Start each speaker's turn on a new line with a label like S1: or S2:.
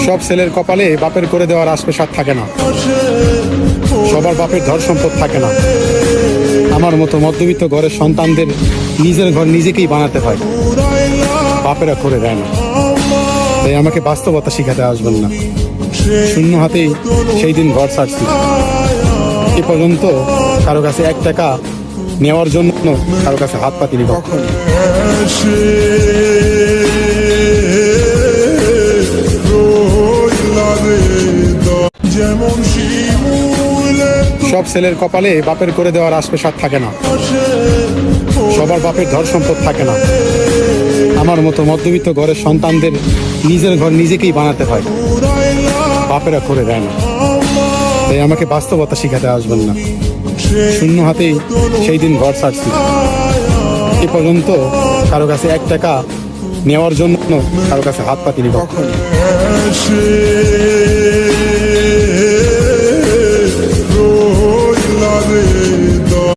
S1: সব ছেলের কপালে বাপের করে দেওয়ার আশপেশাদ থাকে না, সবার বাপের ধর সম্পদ থাকে না। আমার মতো মধ্যবিত্ত ঘরের সন্তানদের নিজের ঘর নিজেকেই বানাতে হয়, বাপেরা করে দেয় না। তাই আমাকে বাস্তবতা শিখাতে আসবেন না। শূন্য হাতেই সেই দিন ঘর ছাড়ছি। এ পর্যন্ত কারো কাছে 1 টাকা নেওয়ার জন্য কারো কাছে হাত পাতিনি কখন। সব ছেলের কপালে বাপের করে দেওয়ার আশপেশাদ থাকে না, সবার বাপের ধর সম্পদ থাকে না। আমার মতো মধ্যবিত্ত ঘরের সন্তানদের নিজের ঘর নিজেকেই বানাতে হয়, বাপেরা করে দেয় না। তাই আমাকে বাস্তবতা শিখাতে আসবেন না। শূন্য হাতেই সেই দিন ঘর ছাড়ছি। এ পর্যন্ত কারো কাছে 1 টাকা নেওয়ার জন্য কারো কাছে হাত পাতিনি কখন।